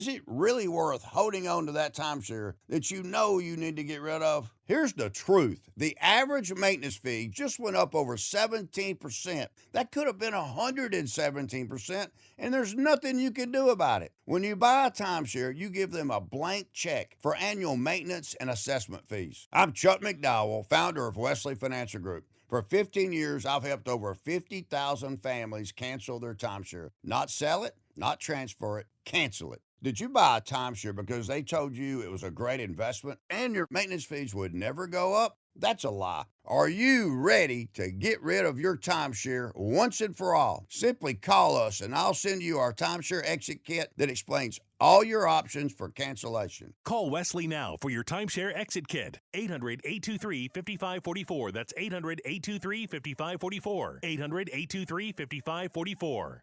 Is it really worth holding on to that timeshare that you know you need to get rid of? Here's the truth. The average maintenance fee just went up over 17%. That could have been 117%, and there's nothing you can do about it. When you buy a timeshare, you give them a blank check for annual maintenance and assessment fees. I'm Chuck McDowell, founder of Wesley Financial Group. For 15 years, I've helped over 50,000 families cancel their timeshare. Not sell it, not transfer it, cancel it. Did you buy a timeshare because they told you it was a great investment and your maintenance fees would never go up? That's a lie. Are you ready to get rid of your timeshare once and for all? Simply call us and I'll send you our timeshare exit kit that explains all your options for cancellation. Call Wesley now for your timeshare exit kit. 800-823-5544. That's 800-823-5544. 800-823-5544.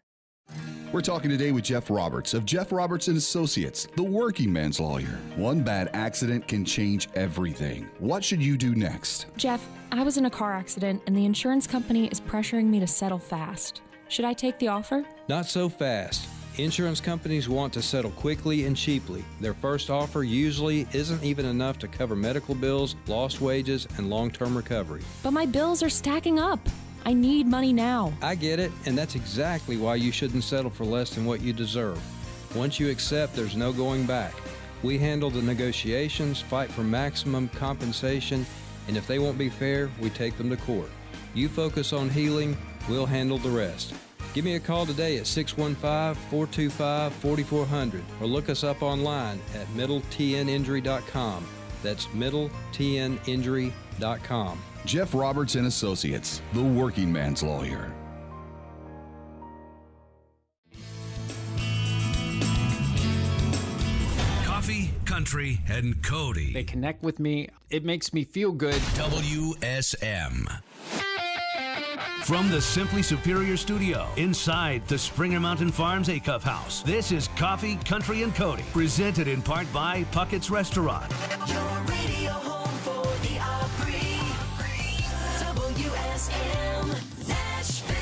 We're talking today with Jeff Roberts of Jeff Roberts & Associates, the working man's lawyer. One bad accident can change everything. What should you do next? Jeff, I was in a car accident and the insurance company is pressuring me to settle fast. Should I take the offer? Not so fast. Insurance companies want to settle quickly and cheaply. Their first offer usually isn't even enough to cover medical bills, lost wages, and long-term recovery. But my bills are stacking up. I need money now. I get it, and that's exactly why you shouldn't settle for less than what you deserve. Once you accept, there's no going back. We handle the negotiations, fight for maximum compensation, and if they won't be fair, we take them to court. You focus on healing, we'll handle the rest. Give me a call today at 615-425-4400 or look us up online at middletninjury.com. That's middletninjury.com. Jeff Roberts & Associates, the working man's lawyer. Coffee, Country, and Cody. They connect with me. It makes me feel good. WSM. From the Simply Superior Studio, inside the Springer Mountain Farms Acuff House, this is Coffee, Country, and Cody, presented in part by Puckett's Restaurant. Your radio home for the Opry. WSM, Nashville.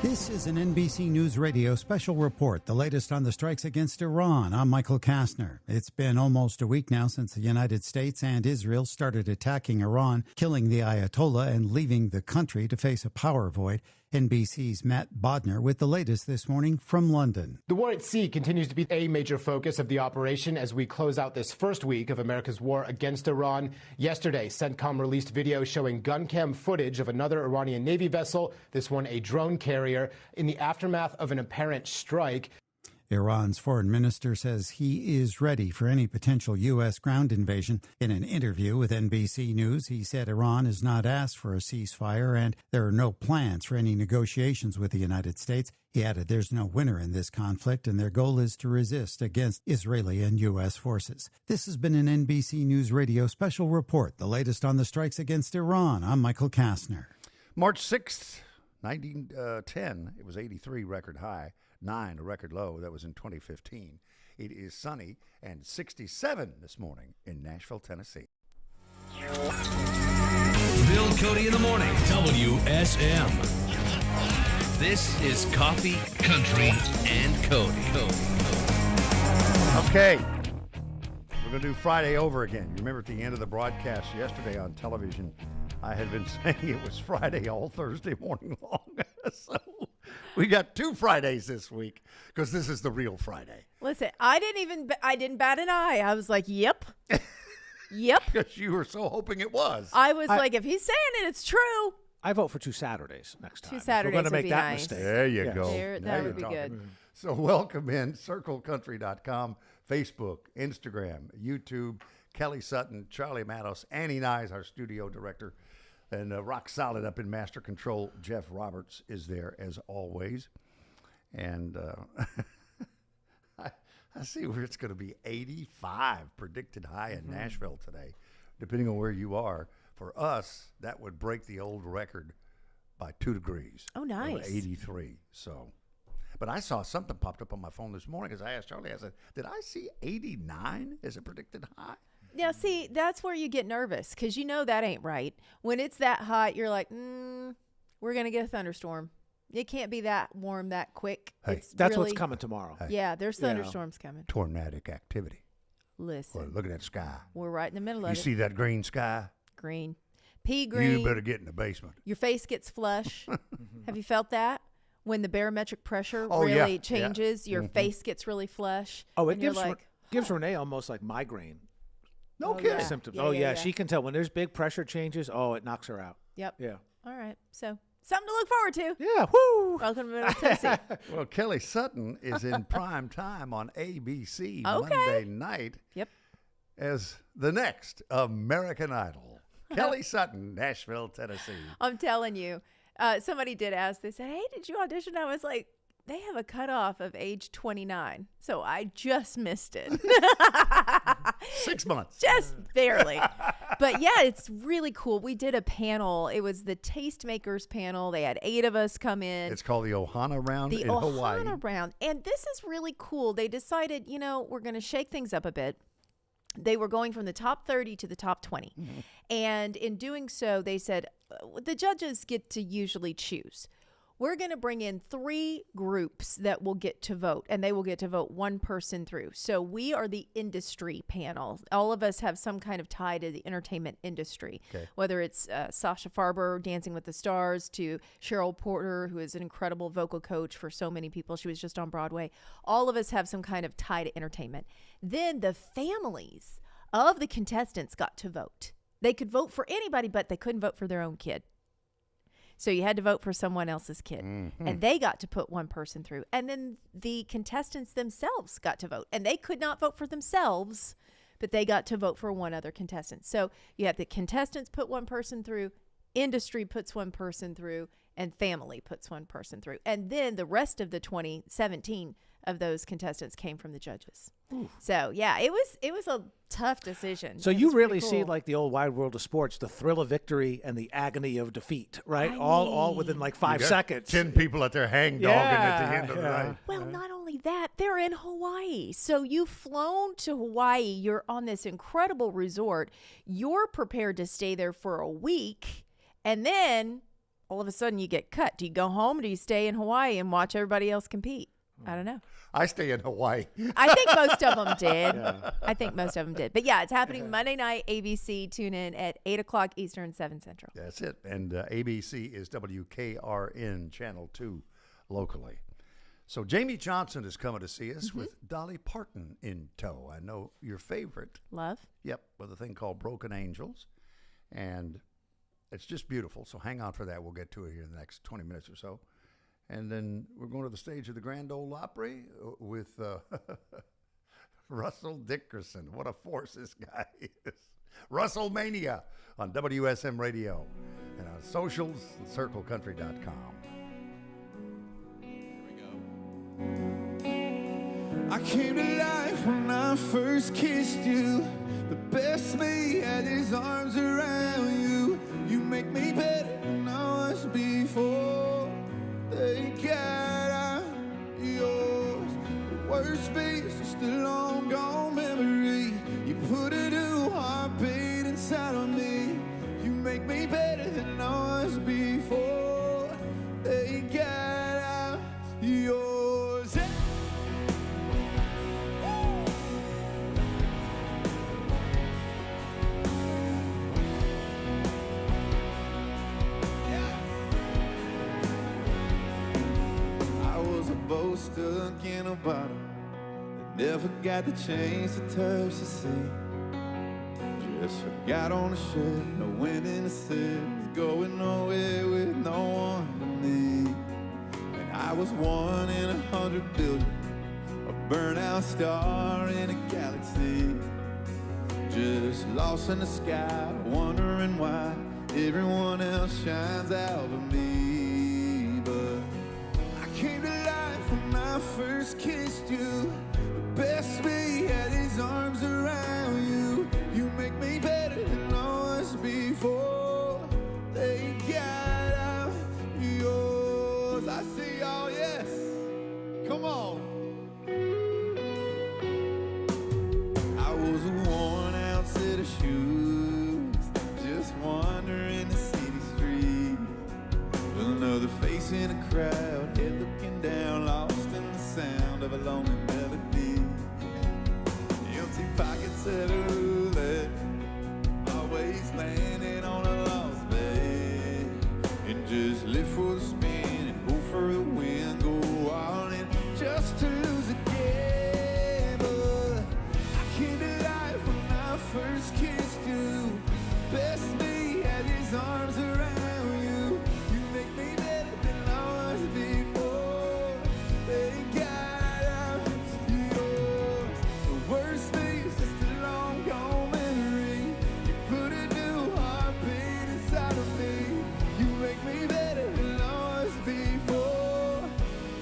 This is an NBC News Radio special report, the latest on the strikes against Iran. I'm Michael Kastner. It's been almost a week now since the United States and Israel started attacking Iran, killing the Ayatollah and leaving the country to face a power void. NBC's Matt Bodner with the latest this morning from London. The war at sea continues to be a major focus of the operation as we close out this first week of America's war against Iran. Yesterday, CENTCOM released video showing gun cam footage of another Iranian Navy vessel, this one a drone carrier, in the aftermath of an apparent strike. Iran's foreign minister says he is ready for any potential U.S. ground invasion. In an interview with NBC News, he said Iran has not asked for a ceasefire and there are no plans for any negotiations with the United States. He added there's no winner in this conflict and their goal is to resist against Israeli and U.S. forces. This has been an NBC News Radio special report, the latest on the strikes against Iran. I'm Michael Kastner. March 6th, 1910, it was 83 record high. 9, a record low. That was in 2015. It is sunny and 67 this morning in Nashville, Tennessee. Bill Cody in the morning. WSM. This is Coffee, Country, and Cody. Okay. We're going to do Friday over again. You remember at the end of the broadcast yesterday on television, I had been saying it was Friday all Thursday morning long. So we got 2 Fridays this week because this is the real Friday. Listen, I didn't bat an eye. I was like, yep. Yep. Because you were so hoping it was. I was like, if he's saying it, it's true. I vote for 2 Saturdays next time. 2 Saturdays we're going to make would be that nice. mistake. There you go. That would be good. So welcome in circlecountry.com, Facebook, Instagram, YouTube, Kelly Sutton, Charlie Matos, Annie Nyes, our studio director, and rock solid up in master control, Jeff Roberts is there as always. And I see where it's going to be 85 predicted high in Nashville today, depending on where you are. For us, that would break the old record by 2 degrees. Oh, nice. 83. So, but I saw something popped up on my phone this morning because I asked Charlie, I said, did I see 89 as a predicted high? Now, see, that's where you get nervous because you know that ain't right. When it's that hot, you're like, we're going to get a thunderstorm. It can't be that warm that quick. Hey, that's really, what's coming tomorrow. Hey. Yeah, there's thunderstorms coming. Tornadic activity. Listen. Well, look at that sky. We're right in the middle of You it. see that green sky? Green. Pea green. You better get in the basement. Your face gets flush. Have you felt that? When the barometric pressure Oh, yeah, really changes, your face gets really flush. Oh, it and you're gives like, gives Renee almost like migraine No kidding. symptoms. Yeah, yeah. She can tell when there's big pressure changes. Oh, it knocks her out. Yep. Yeah. All right. So something to look forward to. Yeah. Woo. Welcome to Middle Tennessee. Well, Kelly Sutton is in prime time on ABC Okay. Monday night Yep. as the next American Idol. Kelly Sutton, Nashville, Tennessee. I'm telling you. Somebody did ask. They said, "Hey, did you audition?" I was like, "They have a cutoff of age 29, so I just missed it." 6 months. Just barely. But yeah, it's really cool. We did a panel. It was the Tastemakers panel. They had 8 of us come in. It's called the Ohana Round The in Hawaii. Ohana Round. And this is really cool. They decided, we're going to shake things up a bit. They were going from the top 30 to the top 20. Mm-hmm. And in doing so, they said, the judges get to usually choose. We're going to bring in 3 groups that will get to vote, and they will get to vote one person through. So we are the industry panel. All of us have some kind of tie to the entertainment industry, whether it's Sasha Farber, Dancing with the Stars, to Cheryl Porter, who is an incredible vocal coach for so many people. She was just on Broadway. All of us have some kind of tie to entertainment. Then the families of the contestants got to vote. They could vote for anybody, but they couldn't vote for their own kid. So you had to vote for someone else's kid. Mm-hmm. And they got to put one person through. And then the contestants themselves got to vote. And they could not vote for themselves, but they got to vote for one other contestant. So you have the contestants put one person through, industry puts one person through, and family puts one person through. And then the rest of the 17 of those contestants came from the judges. Ooh. So yeah, it was a tough decision. So you really see like the old wide world of sports, the thrill of victory and the agony of defeat, right? All within like 5 seconds. 10 people at their hangdogging at the end of the night. Well, not only that, they're in Hawaii. So you've flown to Hawaii. You're on this incredible resort. You're prepared to stay there for a week. And then all of a sudden you get cut. Do you go home or do you stay in Hawaii and watch everybody else compete? I don't know. I stay in Hawaii. I think most of them did. I think most of them did. But yeah, it's happening Monday night, ABC. Tune in at 8 o'clock Eastern, 7 Central. That's it. And ABC is WKRN Channel 2 locally. So Jamie Johnson is coming to see us with Dolly Parton in tow. I know your favorite. Love. Yep, with a thing called Broken Angels. And it's just beautiful. So hang on for that. We'll get to it here in the next 20 minutes or so. And then we're going to the stage of the Grand Ole Opry with Russell Dickerson. What a force this guy is. Russell Mania on WSM Radio and on socials and circlecountry.com. I came to life when I first kissed you. The best me had his arms around you. You make me better than I was before. They got out yours. The worst beat's just a long gone memory. You put a new heartbeat inside of me. You make me better than I was before. They got out yours. Boat stuck in a bottle that never got the chance to touch the sea. Just forgot on the ship, no wind in the sails, going nowhere with no one but me. And I was 1 in 100 billion, a burnout star in a galaxy. Just lost in the sky, wondering why everyone else shines out of me. But I came to life when I first kissed you. The best me had his arms around you. You make me better than I was before. They got out yours. I see y'all, yes. Come on. I was a worn out set of shoes, just wandering the city streets. Another face in a crowd, head looking down, lost in the sound of a lonely melody. Empty pockets at a roulette, always landing on a lost bet. And just live for the spin and hope for the win, go all in just to lose again. But I came to life when I first kissed you. Best me had his arms around you. You make me better than I was before. Thank God I'm yours. The worst thing is just a long gone memory. You put a new heartbeat inside of me. You make me better than I was before.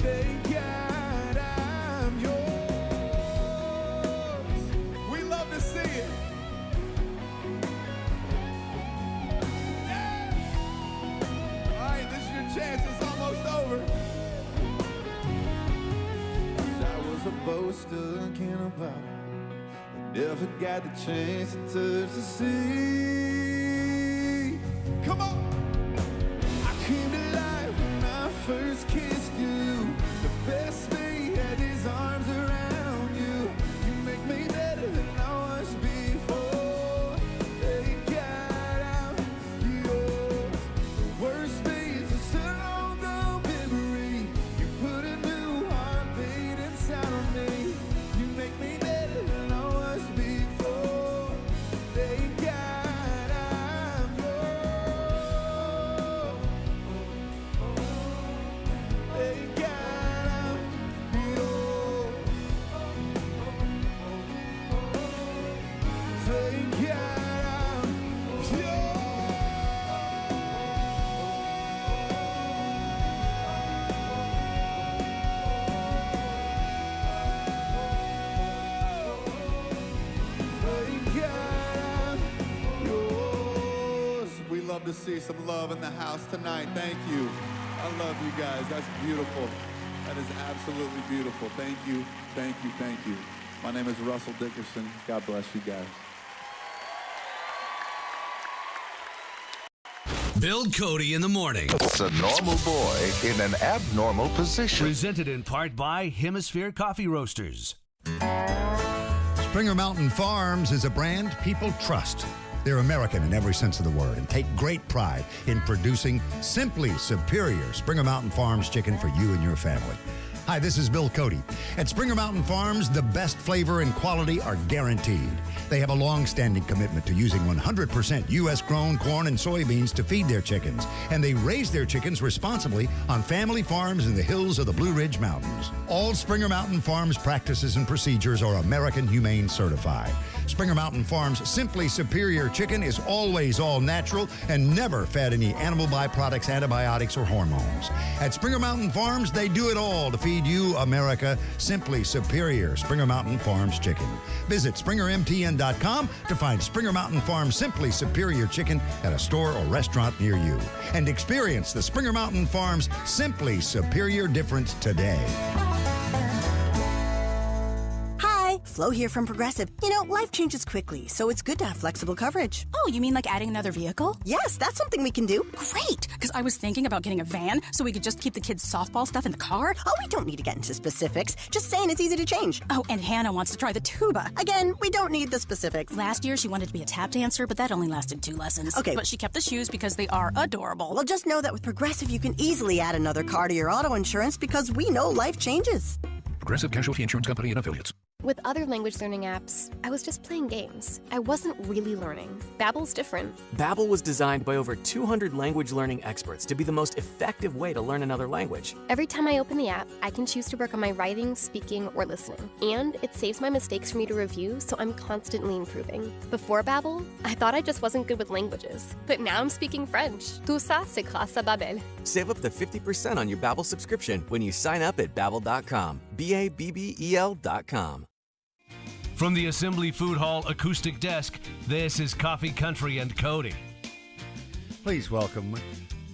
Thank God I'm yours. We love to see it. Chance is almost over. 'Cause I was a boaster, king about it. Never got the chance to touch the sea. Come on! I came to life when I first kissed you. The best me had his arms around you. You make me better than I was before. Thank God I'm yours. The worst thing to see some love in the house tonight. Thank you. I love you guys. That's beautiful. That is absolutely beautiful. Thank you. Thank you. Thank you. My name is Russell Dickerson. God bless you guys. Bill Cody in the morning. It's a normal boy in an abnormal position. Presented in part by Hemisphere Coffee Roasters. Springer Mountain Farms is a brand people trust. They're American in every sense of the word and take great pride in producing simply superior Springer Mountain Farms chicken for you and your family. Hi, this is Bill Cody. At Springer Mountain Farms, the best flavor and quality are guaranteed. They have a long-standing commitment to using 100% U.S.-grown corn and soybeans to feed their chickens, and they raise their chickens responsibly on family farms in the hills of the Blue Ridge Mountains. All Springer Mountain Farms practices and procedures are American Humane certified. Springer Mountain Farms' Simply Superior Chicken is always all natural and never fed any animal byproducts, antibiotics, or hormones. At Springer Mountain Farms, they do it all to feed you, America, Simply Superior Springer Mountain Farms Chicken. Visit SpringerMTN.com to find Springer Mountain Farms Simply Superior Chicken at a store or restaurant near you. And experience the Springer Mountain Farms Simply Superior difference today. Flo here from Progressive. You know, life changes quickly, so it's good to have flexible coverage. Oh, you mean like adding another vehicle? Yes, that's something we can do. Great, because I was thinking about getting a van so we could just keep the kids' softball stuff in the car. Oh, we don't need to get into specifics. Just saying it's easy to change. Oh, and Hannah wants to try the tuba. Again, we don't need the specifics. Last year, she wanted to be a tap dancer, but that only lasted 2 lessons. Okay. But she kept the shoes because they are adorable. Well, just know that with Progressive, you can easily add another car to your auto insurance because we know life changes. Progressive Casualty Insurance Company and Affiliates. With other language learning apps, I was just playing games. I wasn't really learning. Babbel's different. Babbel was designed by over 200 language learning experts to be the most effective way to learn another language. Every time I open the app, I can choose to work on my writing, speaking, or listening. And it saves my mistakes for me to review, so I'm constantly improving. Before Babbel, I thought I just wasn't good with languages. But now I'm speaking French. Tout ça, c'est grâce à Babbel. Save up to 50% on your Babbel subscription when you sign up at Babbel.com. Babbel.com. From the Assembly Food Hall acoustic desk, this is Coffee Country and Cody. Please welcome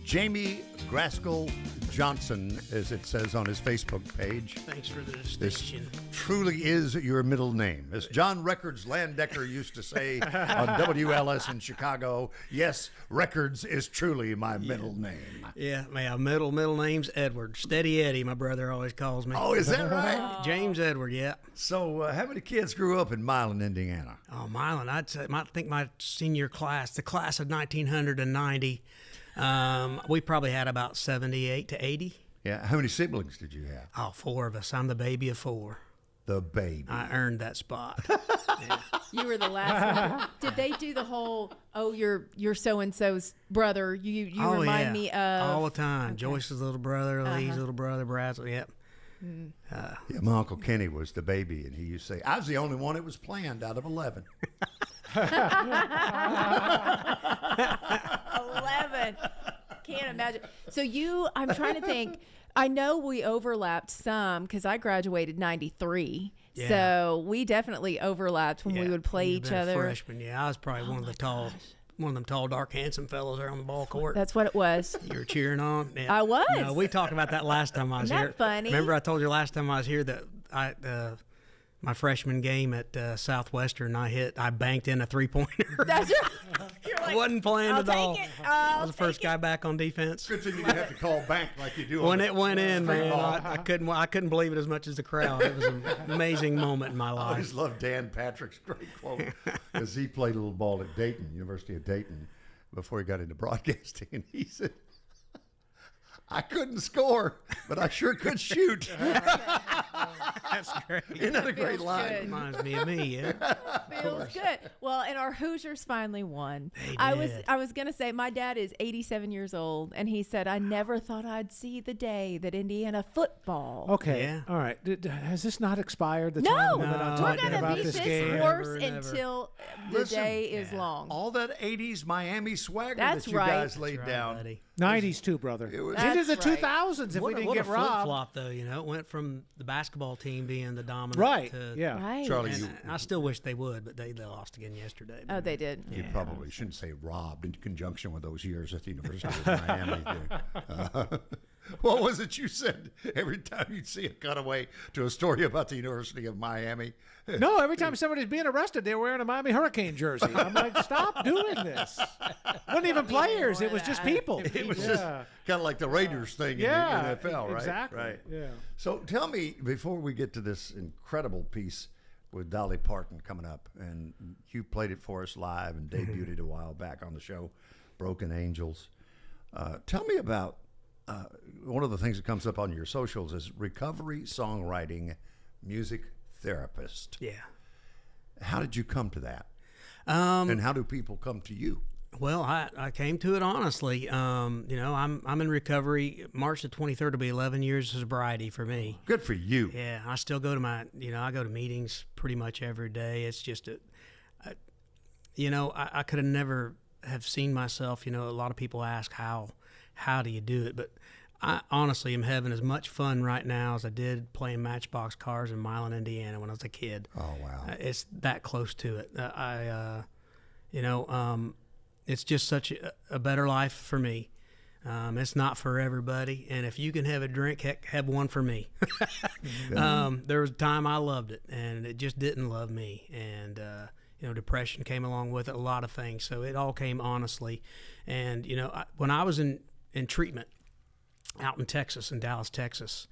Jamie Grascal Johnson, as it says on his Facebook page. Thanks for the This distinction. truly is your middle name. As John Records Landecker used to say on WLS in Chicago, yes, Records is truly my middle name. Yeah, my middle name's Edward. Steady Eddie, my brother always calls me. Oh, is that right? James Edward, yeah. So how many kids grew up in Milan, Indiana? Oh, Milan, I think my senior class, the class of 1990, we probably had about 78 to 80. Yeah, how many siblings did you have? Oh, 4 of us. I'm the baby of 4. The baby. I earned that spot. You were the last one. Did they do the whole, you're so-and-so's brother, you remind me of? All the time. Okay. Joyce's little brother, Lee's little brother, Brad's, yep. Yeah, my Uncle Kenny was the baby, and he used to say, I was the only one that was planned out of 11. 11. Can't imagine. So I'm trying to think. I know we overlapped some because I graduated 93. Yeah. So we definitely overlapped when we would play each other. Freshman, yeah. I was probably one of them tall, dark, handsome fellows there on the ball court. That's what it was. You were cheering on? Yeah. I was. No, we talked about that last time I was Isn't here. that funny? Remember I told you last time I was here that my freshman game at Southwestern, I banked in a three-pointer. That's right. I wasn't playing at all. I was the first guy back on defense. Good thing you didn't have to call bank like you do. When it went in, man, I couldn't believe it as much as the crowd. It was an amazing moment in my life. I always loved Dan Patrick's great quote because he played a little ball at Dayton, University of Dayton, before he got into broadcasting, and he said, I couldn't score, but I sure could shoot. That's great. Isn't that a great line? Good. Reminds me of me, yeah. Feels good. Well, and our Hoosiers finally won. They did. I was gonna say my dad is 87 years old, and he said I never thought I'd see the day that Indiana football. Okay. Yeah. All right. Has this not expired? The No, time limit on we're talking gonna about beat this this game? horse Never, until the Listen, day is long. All that 80s Miami swagger That's that you right. guys laid That's right, down. buddy. 90s too, brother. It was- Into the That's right. 2000s if we didn't What get a robbed. flip-flop, though, It went from the basketball team being the dominant Right. to... Yeah. Right. Charlie, And you, I still wish they would, but they lost again yesterday. Oh, they did. you probably shouldn't say robbed in conjunction with those years at the University of Miami. What was it you said every time you'd see a cutaway to a story about the University of Miami? No, every time somebody's being arrested, they're wearing a Miami Hurricane jersey. I'm like, stop doing this. Wasn't even players. It was just people. It was just kind of like the Raiders thing in the NFL, right? Exactly. Right. Yeah. So tell me, before we get to this incredible piece with Dolly Parton coming up, and you played it for us live and debuted it a while back on the show, Broken Angels. Tell me about one of the things that comes up on your socials is recovery songwriting music therapist. Yeah. How did you come to that? And how do people come to you? Well, I came to it honestly. I'm in recovery. March the 23rd will be 11 years of sobriety for me. Good for you. Yeah, I still go to I go to meetings pretty much every day. It's just I could have never have seen myself. A lot of people ask how do you do it, but I honestly am having as much fun right now as I did playing Matchbox cars in Milan, Indiana when I was a kid. Oh wow, it's that close to it. It's just such a better life for me. It's not for everybody, and if you can have a drink, heck, have one for me. There was a time I loved it, and it just didn't love me, and depression came along with it, a lot of things. So it all came honestly, and when I was in treatment out in Texas, in Dallas, Texas,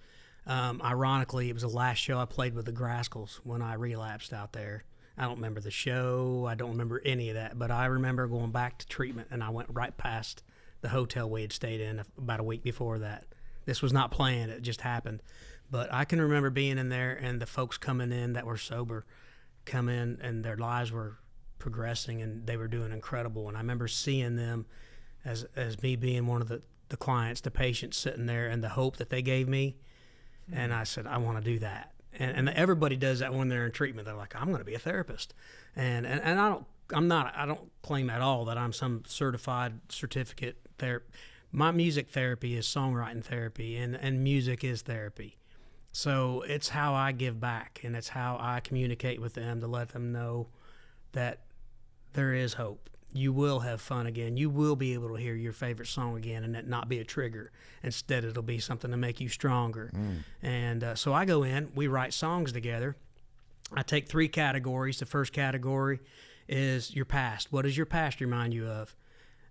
ironically, it was the last show I played with the Grascals when I relapsed out there. I don't remember the show. I don't remember any of that, but I remember going back to treatment, and I went right past the hotel we had stayed in about a week before that. This was not planned. It just happened. But I can remember being in there and the folks coming in that were sober come in, and their lives were progressing, and they were doing incredible. And I remember seeing them as me being one of the clients, the patients sitting there, and the hope that they gave me. And I said, I want to do that. And everybody does that when they're in treatment. They're like, I'm going to be a therapist. And I don't claim at all that I'm some certified certificate therapist. My music therapy is songwriting therapy, and music is therapy. So it's how I give back, and it's how I communicate with them to let them know that there is hope. you will have fun again. You will be able to hear your favorite song again, and it not be a trigger. Instead, it'll be something to make you stronger. And so I go in, we write songs together. I take 3 categories. The first category is your past. What does your past remind you of?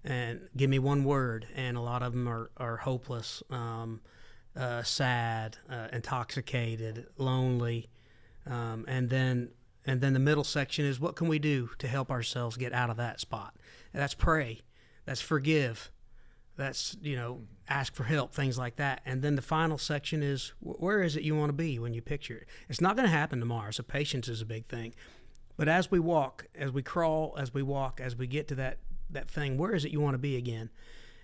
And give me one word. And a lot of them are hopeless, sad, intoxicated, lonely. And then the middle section is what can we do to help ourselves get out of that spot? And that's pray. That's forgive. That's, ask for help, things like that. And then the final section is where is it you want to be when you picture it? It's not going to happen tomorrow, so patience is a big thing. But as we walk, as we crawl, as we walk, as we get to that thing, where is it you want to be again?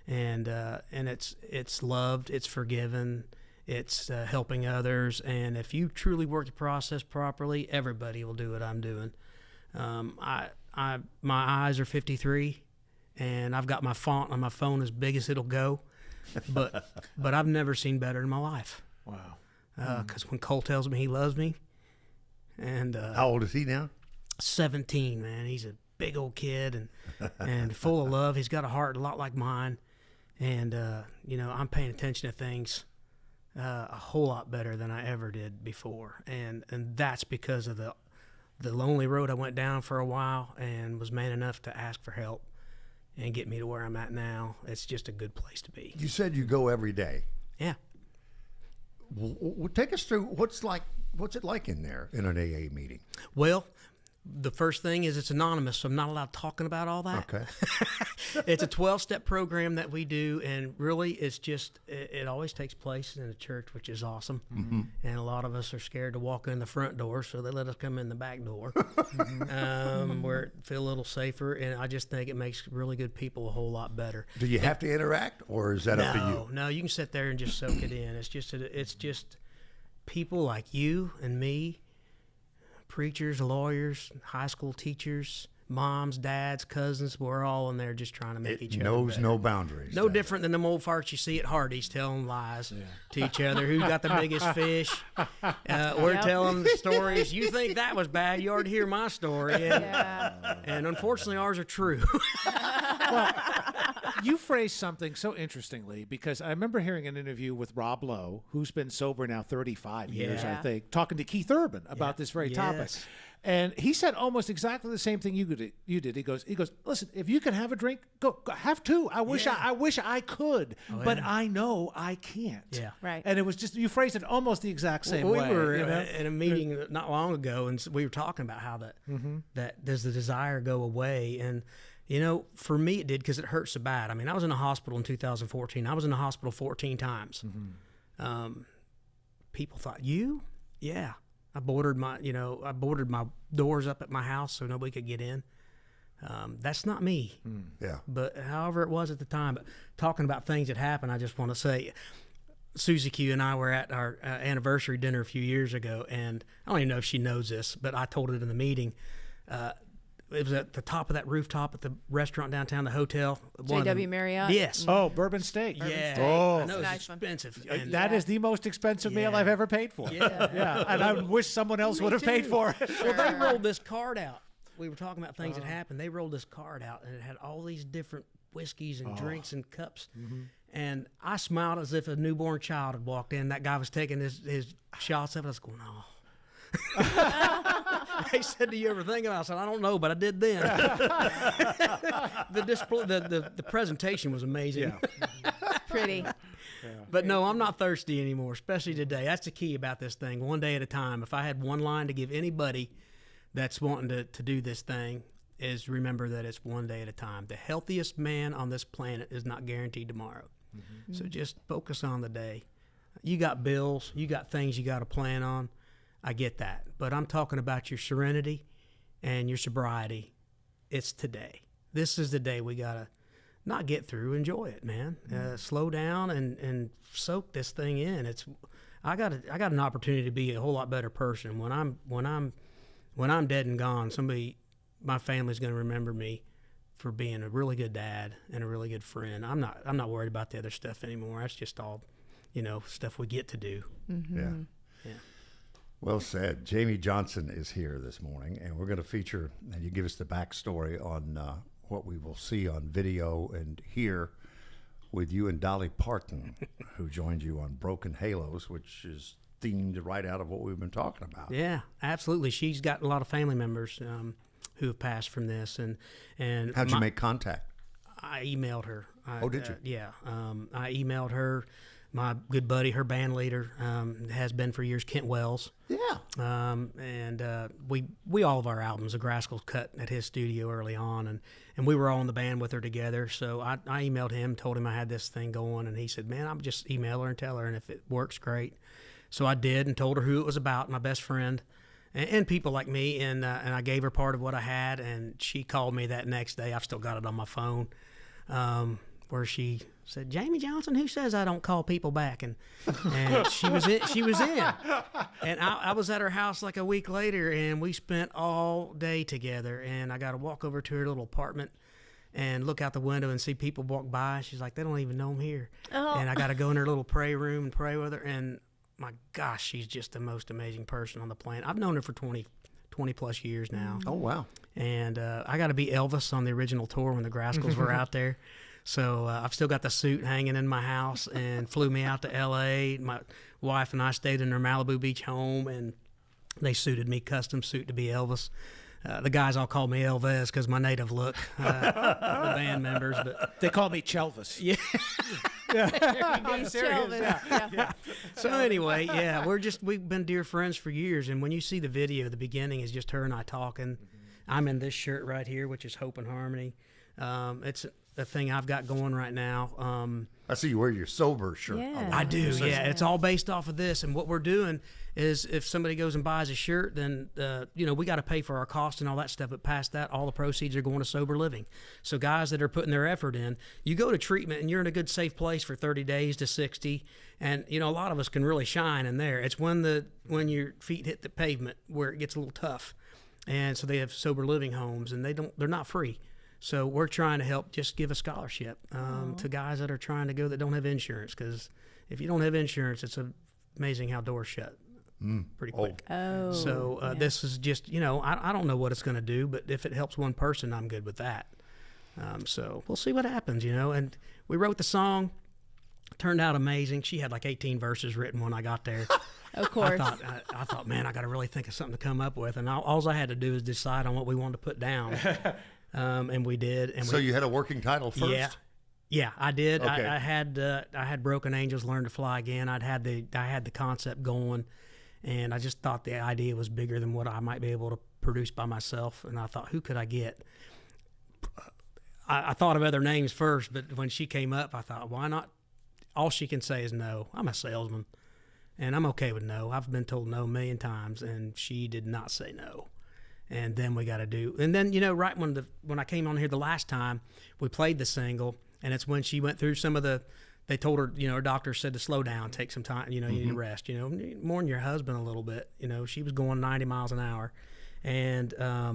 And it's loved, it's forgiven, it's helping others. And if you truly work the process properly, everybody will do what I'm doing. My eyes are 53, and I've got my font on my phone as big as it'll go. But I've never seen better in my life. Wow. Because when Cole tells me he loves me, and how old is he now? 17, man. He's a big old kid and full of love. He's got a heart a lot like mine, and I'm paying attention to things a whole lot better than I ever did before, and that's because of the lonely road I went down for a while and was man enough to ask for help and get me to where I'm at now. It's just a good place to be. You said you go every day. Yeah. Take us through what's it like in there in an AA meeting? Well, the first thing is it's anonymous, so I'm not allowed talking about all that. Okay. It's a 12-step program that we do, and really it's just, it always takes place in a church, which is awesome. Mm-hmm. And a lot of us are scared to walk in the front door, so they let us come in the back door where it feel a little safer, and I just think it makes really good people a whole lot better. Do you have to interact, or is that up to you? No, you can sit there and just soak it in. It's just people like you and me, preachers, lawyers, high school teachers, moms, dads, cousins, we're all in there just trying to make each other better. It knows no boundaries. No different than them old farts you see at Hardee's telling lies to each other. Who got the biggest fish? We're telling the stories. You think that was bad, you already hear my story. And unfortunately, ours are true. Well, you phrased something so interestingly, because I remember hearing an interview with Rob Lowe, who's been sober now 35 years, I think, talking to Keith Urban about this very topic. And he said almost exactly the same thing you did. He goes, listen, if you can have a drink, go have 2. I wish I could, but I know I can't. Yeah. Right. And it was just, you phrased it almost the exact same way. We were in a meeting not long ago, and we were talking about how that does the desire go away. And, for me it did, because it hurt so bad. I mean, I was in the hospital in 2014. I was in the hospital 14 times. People thought, you? Yeah. I boarded my doors up at my house so nobody could get in. That's not me. Yeah. But however it was at the time, but talking about things that happened, I just want to say, Susie Q and I were at our anniversary dinner a few years ago, and I don't even know if she knows this, but I told it in the meeting. It was at the top of that rooftop at the restaurant downtown, the hotel. JW Marriott? Yes. Oh, Bourbon Steak. Yeah. Oh, I know it's nice expensive. That is the most expensive meal I've ever paid for. Yeah. And I wish someone else would have paid for it. Well, they rolled this card out. We were talking about things that happened. They rolled this card out, and it had all these different whiskeys and drinks and cups. And I smiled as if a newborn child had walked in. That guy was taking his shots of it. I was going, oh. They said, do you ever think about it? I said, I don't know, but I did then. The presentation was amazing. Pretty. But no, I'm not thirsty anymore, especially today. That's the key about this thing, one day at a time. If I had one line to give anybody that's wanting to do this thing, is remember that it's one day at a time. The healthiest man on this planet is not guaranteed tomorrow. So just focus on the day. You got bills, you got things you got to plan on. I get that. But I'm talking about your serenity and your sobriety. It's today. This is the day we got to not get through, enjoy it, man. Slow down and soak this thing in. I got an opportunity to be a whole lot better person. When I'm dead and gone, my family's going to remember me for being a really good dad and a really good friend. I'm not worried about the other stuff anymore. That's just all, stuff we get to do. Yeah. Well said. Jamie Johnson is here this morning, and we're going to feature, and you give us the backstory on what we will see on video and hear with you and Dolly Parton, who joined you on Broken Halos, which is themed right out of what we've been talking about. Yeah, absolutely. She's got a lot of family members who have passed from this. And How'd you make contact? I emailed her. Oh, did you? Yeah. I emailed her. My good buddy, her band leader, has been for years, Kent Wells. Yeah. We all of our albums, the Grascals, cut at his studio early on, and we were all in the band with her together. So I emailed him, told him I had this thing going, and he said, "Man, I'll just email her and tell her, and if it works, great." So I did, and told her who it was about, my best friend, and people like me, and I gave her part of what I had, and she called me that next day. I've still got it on my phone, where she said, "Jamie Johnson, who says I don't call people back?" And she was in. And I was at her house like a week later, and we spent all day together. And I got to walk over to her little apartment and look out the window and see people walk by. She's like, "They don't even know I'm here." Oh. And I got to go in her little prayer room and pray with her. And my gosh, she's just the most amazing person on the planet. I've known her for 20 plus years now. Oh, wow. And I got to be Elvis on the original tour when the Grascals were out there. So I've still got the suit hanging in my house, and flew me out to L.A. My wife and I stayed in their Malibu Beach home, and they suited me, custom suit to be Elvis. The guys all call me Elvis because my native look, the band members. But they call me Chelvis. Yeah. I'm serious. Yeah. So anyway, yeah, we've been dear friends for years, and when you see the video, the beginning is just her and I talking. I'm in this shirt right here, which is Hope and Harmony. It's a thing I've got going right now. I see you wear your sober shirt. Yeah. I do, yeah. It's all based off of this, and what we're doing is if somebody goes and buys a shirt, then we got to pay for our cost and all that stuff, but past that, all the proceeds are going to sober living. So guys that are putting their effort in, you go to treatment and you're in a good safe place for 30 days to 60, and a lot of us can really shine in there. It's when your feet hit the pavement where it gets a little tough. And so they have sober living homes, and they're not free. So we're trying to help, just give a scholarship to guys that are trying to go that don't have insurance, because if you don't have insurance, it's amazing how doors shut pretty quick. Oh. So this is just, I don't know what it's going to do, but if it helps one person, I'm good with that. So we'll see what happens, And we wrote the song. Turned out amazing. She had like 18 verses written when I got there. Of course. I thought, man, I got to really think of something to come up with. And all I had to do is decide on what we wanted to put down. And we did. And so you had a working title first? Yeah, I did. Okay. I had Broken Angels, Learn to Fly Again. I had the concept going, and I just thought the idea was bigger than what I might be able to produce by myself. And I thought, who could I get? I thought of other names first, but when she came up, I thought, why not? All she can say is no. I'm a salesman, and I'm okay with no. I've been told no a million times, and she did not say no. And then we got to do, and then right when I came on here the last time, we played the single, and it's when she went through some of the. They told her, her doctor said to slow down, take some time, you need to rest, more than your husband a little bit. She was going 90 miles an hour, and I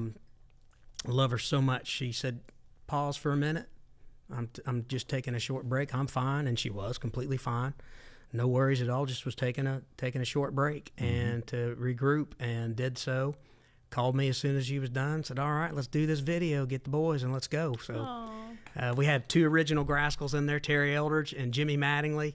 love her so much. She said, pause for a minute. I'm just taking a short break. I'm fine. And she was completely fine. No worries at all. Just was taking a short break and to regroup, and did so. Called me as soon as she was done. Said, all right, let's do this video. Get the boys and let's go. So we had two original Grascals in there, Terry Eldridge and Jimmy Mattingly.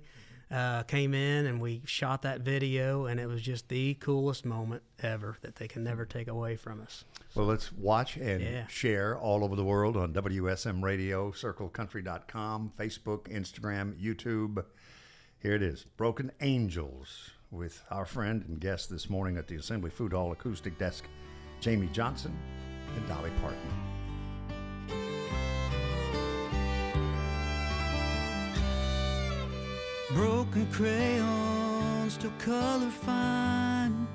Came in and we shot that video, and it was just the coolest moment ever that they can never take away from us. Well, let's watch and share all over the world on WSM Radio, CircleCountry.com, Facebook, Instagram, YouTube. Here it is, Broken Angels, with our friend and guest this morning at the Assembly Food Hall acoustic desk, Jamie Johnson and Dolly Parton. Broken crayons still color fine.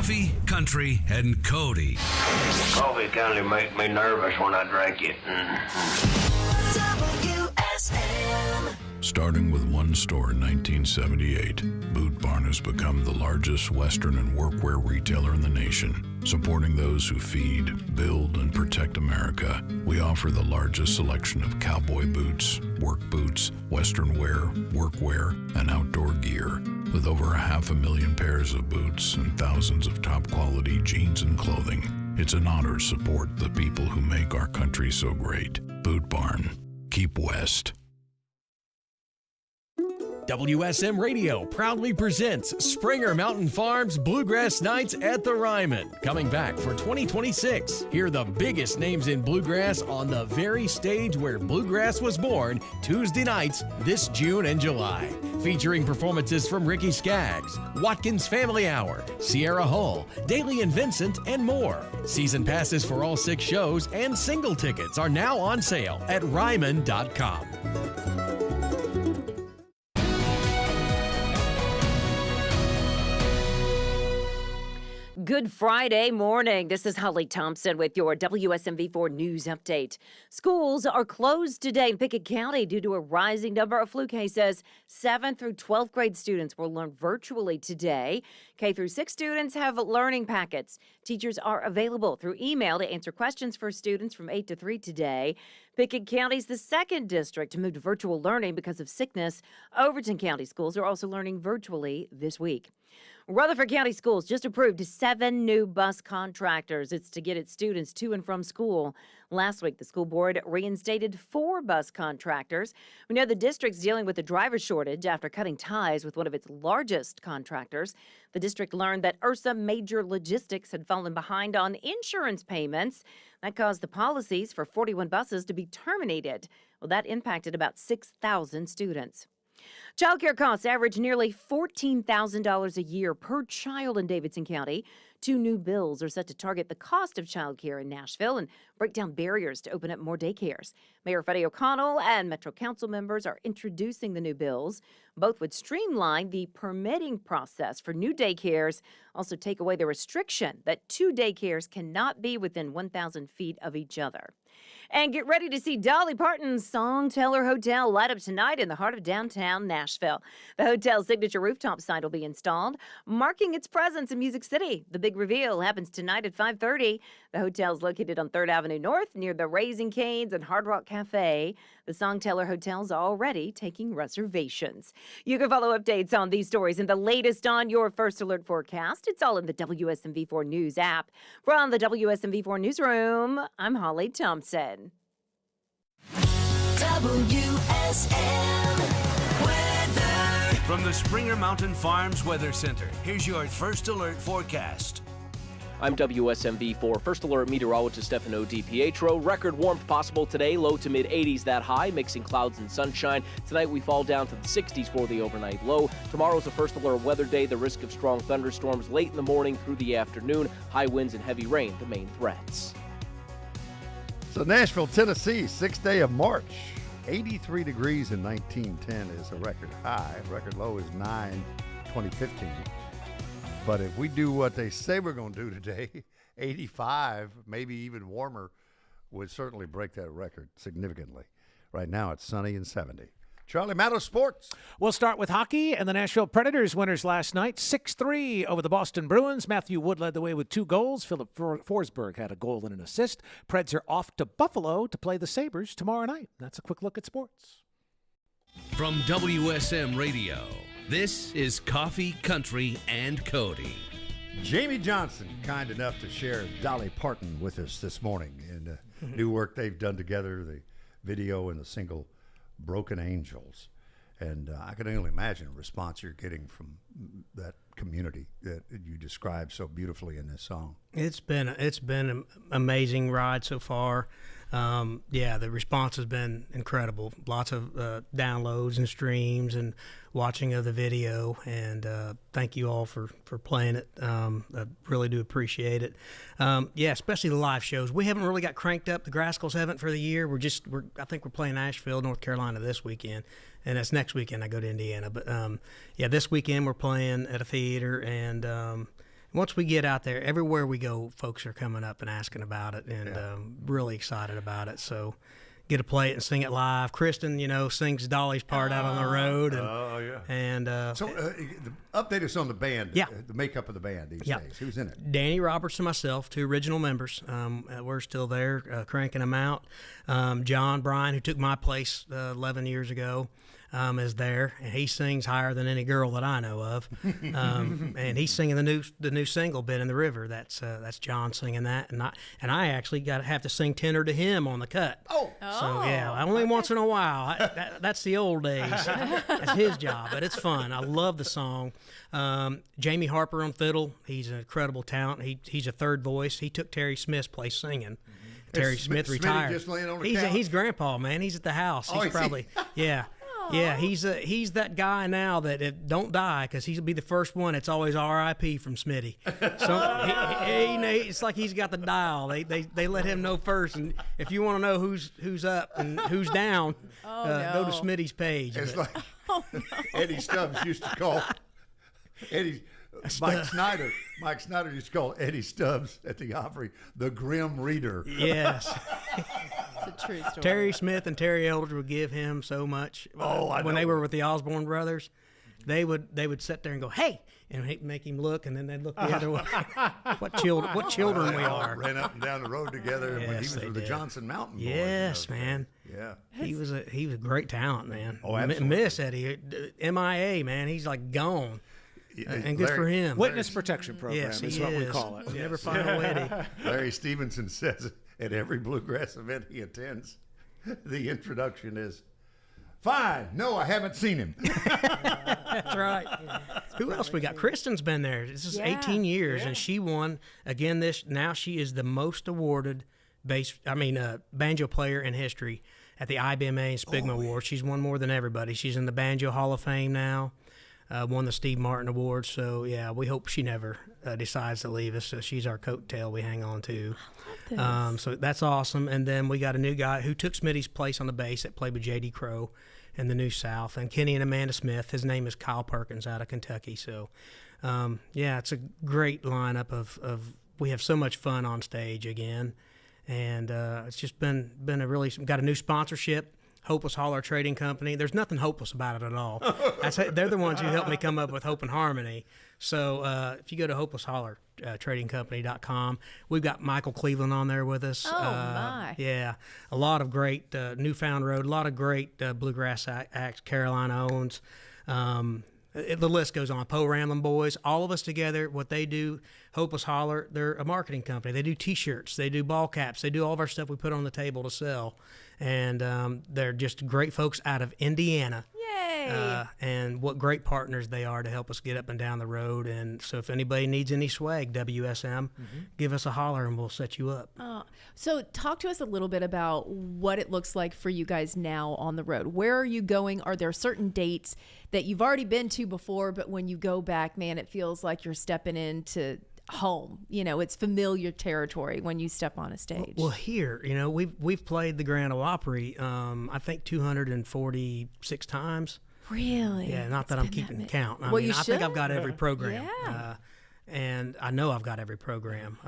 Coffee, Country, and Cody. Coffee kind of make me nervous when I drink it. WSM. Starting with one store in 1978, Boot Barn has become the largest Western and workwear retailer in the nation. Supporting those who feed, build, and protect America, we offer the largest selection of cowboy boots, work boots, Western wear, workwear, and outdoor gear. With over 500,000 pairs of boots and thousands of top-quality jeans and clothing, it's an honor to support the people who make our country so great. Boot Barn. Keep West. WSM Radio proudly presents Springer Mountain Farms Bluegrass Nights at the Ryman, coming back for 2026. Hear the biggest names in bluegrass on the very stage where bluegrass was born, Tuesday nights this June and July. Featuring performances from Ricky Skaggs, Watkins Family Hour, Sierra Hull, Daly and Vincent, and more. Season passes for all 6 shows and single tickets are now on sale at Ryman.com. Good Friday morning. This is Holly Thompson with your WSMV4 News Update. Schools are closed today in Pickett County due to a rising number of flu cases. 7th through 12th grade students will learn virtually today. K through 6 students have learning packets. Teachers are available through email to answer questions for students from 8 to 3 today. Pickett County is the second district to move to virtual learning because of sickness. Overton County schools are also learning virtually this week. Rutherford County Schools just approved 7 new bus contractors. It's to get its students to and from school. Last week, the school board reinstated 4 bus contractors. We know the district's dealing with a driver shortage after cutting ties with one of its largest contractors. The district learned that Ursa Major Logistics had fallen behind on insurance payments. That caused the policies for 41 buses to be terminated. Well, that impacted about 6,000 students. Child care costs average nearly $14,000 a year per child in Davidson County. 2 new bills are set to target the cost of child care in Nashville and break down barriers to open up more daycares. Mayor Freddie O'Connell and Metro Council members are introducing the new bills. Both would streamline the permitting process for new daycares, also take away the restriction that 2 daycares cannot be within 1,000 feet of each other. And get ready to see Dolly Parton's Songteller Hotel light up tonight in the heart of downtown Nashville. The hotel's signature rooftop sign will be installed, marking its presence in Music City. The big reveal happens tonight at 5:30. The hotel is located on 3rd Avenue North near the Raising Cane's and Hard Rock Cafe. The Songteller Hotel is already taking reservations. You can follow updates on these stories and the latest on your First Alert forecast. It's all in the WSMV4 News app. From the WSMV4 Newsroom, I'm Holly Thompson. WSM weather. From the Springer Mountain Farms Weather Center, here's your First Alert forecast. I'm WSMV4 First Alert meteorologist Stefano DiPietro. Record warmth possible today, low to mid-80s that high, mixing clouds and sunshine. Tonight we fall down to the 60s for the overnight low. Tomorrow's a First Alert weather day. The risk of strong thunderstorms late in the morning through the afternoon. High winds and heavy rain, the main threats. So Nashville, Tennessee, 6th day of March. 83 degrees in 1910 is a record high. Record low is 2015. But if we do what they say we're going to do today, 85, maybe even warmer, would certainly break that record significantly. Right now it's sunny and 70. Charlie Matto Sports. We'll start with hockey, and the Nashville Predators winners last night, 6-3 over the Boston Bruins. Matthew Wood led the way with 2 goals. Philip Forsberg had a goal and an assist. Preds are off to Buffalo to play the Sabres tomorrow night. That's a quick look at sports. From WSM Radio, this is Coffee, Country, and Cody. Jamie Johnson, kind enough to share Dolly Parton with us this morning and new work they've done together, the video and the single Broken Angels. And I can only imagine the response you're getting from that community that you described so beautifully in this song. It's been an amazing ride so far. The response has been incredible. Lots of downloads and streams and watching of the video. And thank you all for playing it. I really do appreciate it. Especially the live shows. We haven't really got cranked up. The Grascals haven't for the year. I think we're playing Asheville, North Carolina this weekend. And that's next weekend I go to Indiana. But this weekend we're playing at a theater, and once we get out there, everywhere we go, folks are coming up and asking about it, and really excited about it. So get to play it and sing it live. Kristen, sings Dolly's part out on the road. And, update us on the band, the makeup of the band these days. Who's in it? Danny Roberts and myself, 2 original members. We're still there, cranking them out. John Bryan, who took my place 11 years ago, is there, and he sings higher than any girl that I know of. And he's singing the new single, "Bend in the River." That's John singing that, and I actually have to sing tenor to him on the cut. So only once in a while. That's the old days. That's his job, but it's fun. I love the song. Jamie Harper on fiddle. He's an incredible talent. He's a third voice. He took Terry Smith's place singing. Terry Smith retired. Just laying on the couch? He's grandpa, man. He's at the house. He's probably Yeah, he's that guy now that don't die, because he'll be the first one. It's always R.I.P. from Smitty. So it's like he's got the dial. They let him know first, and if you want to know who's up and who's down, go to Smitty's page. It's like Eddie Stubbs used to call Mike Snyder used to call Eddie Stubbs at the Opry the Grim Reader. Yes. It's a true story. Terry Smith and Terry Eldridge would give him so much. When they were with the Osborne brothers, they would sit there and go, "Hey," and make him look, and then they'd look the other way. What children we are. Ran up and down the road together when he was with the Johnson Mountain Boys. Yes, man. Yeah. He was a great talent, man. Oh, absolutely. Miss Eddie, MIA, man. He's like gone. And good for him. Witness protection program is what we call it. Never final Eddie. Larry Stevenson says at every bluegrass event he attends, the introduction is, "Fine. No, I haven't seen him." That's right. Who else we got? Kristen's been there. This is 18 years, and she won again. Now she is the most awarded banjo player in history at the IBMA and Spigma Awards. She's won more than everybody. She's in the Banjo Hall of Fame now. Won the Steve Martin Award. So we hope she never decides to leave us. So she's our coattail we hang on to. So that's awesome. And then we got a new guy who took Smitty's place on the bass that played with J.D. Crowe in the New South, and Kenny and Amanda Smith. His name is Kyle Perkins out of Kentucky. So it's a great lineup of we have so much fun on stage again, and it's just been got a new sponsorship. Hopeless Holler Trading Company. There's nothing hopeless about it at all. They're the ones who helped me come up with Hope and Harmony. So if you go to hopelesshollertradingcompany.com, we've got Michael Cleveland on there with us. Oh, my. Yeah, a lot of great Newfound Road, a lot of great bluegrass acts, Carolina Owens. The list goes on. Poe Ramlin Boys, all of us together, what they do, Hopeless Holler, they're a marketing company. They do T-shirts, they do ball caps, they do all of our stuff we put on the table to sell. And they're just great folks out of Indiana. Yay! And what great partners they are to help us get up and down the road. And so if anybody needs any swag, WSM, give us a holler and we'll set you up. So talk to us a little bit about what it looks like for you guys now on the road. Where are you going? Are there certain dates that you've already been to before, but when you go back, man, it feels like you're stepping into home? It's familiar territory when you step on a stage. Well, here, we've played the Grand Ole Opry, I think 246 times. Really? Yeah, not that I'm keeping count. I think I've got every program. Yeah. And I know I've got every program.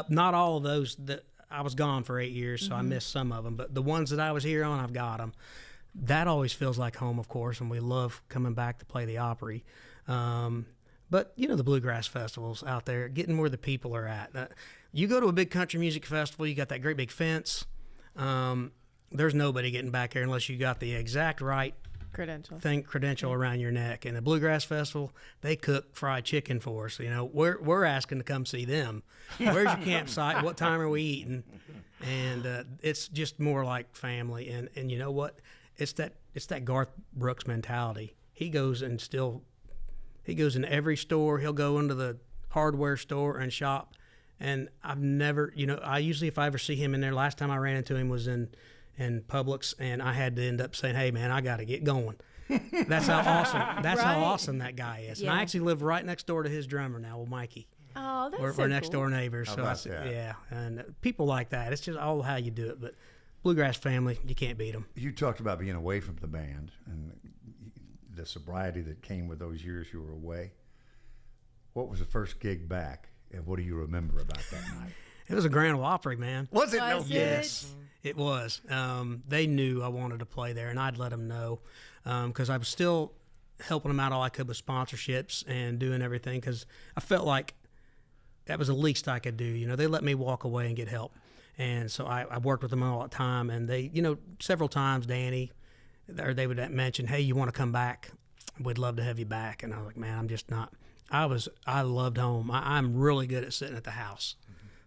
Not all of those that I was gone for 8 years, so I missed some of them. But the ones that I was here on, I've got them. That always feels like home, of course, and we love coming back to play the Opry. But, the bluegrass festivals out there, getting where the people are at. You go to a big country music festival, you got that great big fence. There's nobody getting back there unless you got the exact right credential around your neck. And the bluegrass festival, they cook fried chicken for us. We're asking to come see them. Where's your campsite? What time are we eating? And it's just more like family. And you know what? It's that Garth Brooks mentality. He goes in every store. He'll go into the hardware store and shop. And I've never, I usually, if I ever see him in there, last time I ran into him was in Publix, and I had to end up saying, "Hey, man, I got to get going." That's how awesome. That's how awesome that guy is. Yeah. And I actually live right next door to his drummer now, with Mikey. Oh, that's we're next door neighbors. How about that? Yeah, and people like that. It's just all how you do it. But bluegrass family, you can't beat them. You talked about being away from the band and the sobriety that came with those years you were away. What was the first gig back, and what do you remember about that night? It was a Grand Ole Opry, man. Was it? No Was kidding. Yes, it was. They knew I wanted to play there, and I'd let them know because I was still helping them out all I could with sponsorships and doing everything because I felt like that was the least I could do. You know, they let me walk away and get help. And so I worked with them all the time. And they, you know, several times, Danny, or they would mention, hey, you want to come back? We'd love to have you back. And I was like, man, I'm just not. I loved home. I'm really good at sitting at the house.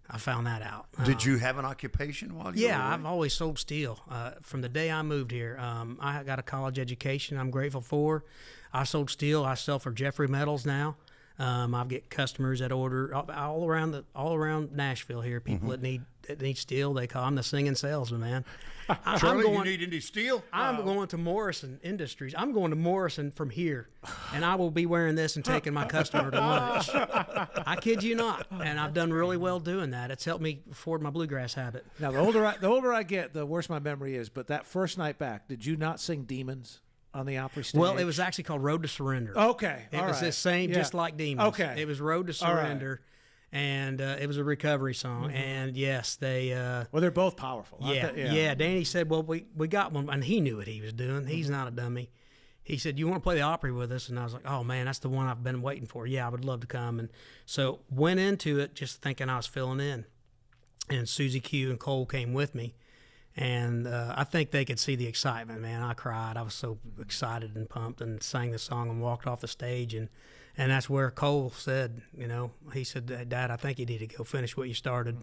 I found that out. Did you have an occupation while you were away? I've always sold steel. From the day I moved here, I got a college education I'm grateful for. I sold steel. I sell for Jeffrey Metals now. I've get customers that order all around Nashville here. People that need steel. They call. I'm the singing salesman, man. Charlie, you need any steel? I'm going to Morrison Industries. I'm going to Morrison from here, and I will be wearing this and taking my customer to lunch. I kid you not, and I've done really well doing that. It's helped me afford my bluegrass habit. Now, the older I get, the worse my memory is. But that first night back, did you not sing Demons on the Opry stage? Well, it was actually called Road to Surrender. Okay, it was the same, just like Demons. Okay, it was Road to Surrender. And it was a recovery song, and yes, they. Well, they're both powerful. Yeah. Danny said, "Well, we got one," and he knew what he was doing. He's not a dummy. He said, "You want to play the Opry with us?" And I was like, "Oh man, that's the one I've been waiting for. Yeah, I would love to come." And so went into it just thinking I was filling in, and Susie Q and Cole came with me, and I think they could see the excitement. Man, I cried. I was so excited and pumped, and sang the song and walked off the stage and that's where Cole said, you know, he said, Dad, I think you need to go finish what you started.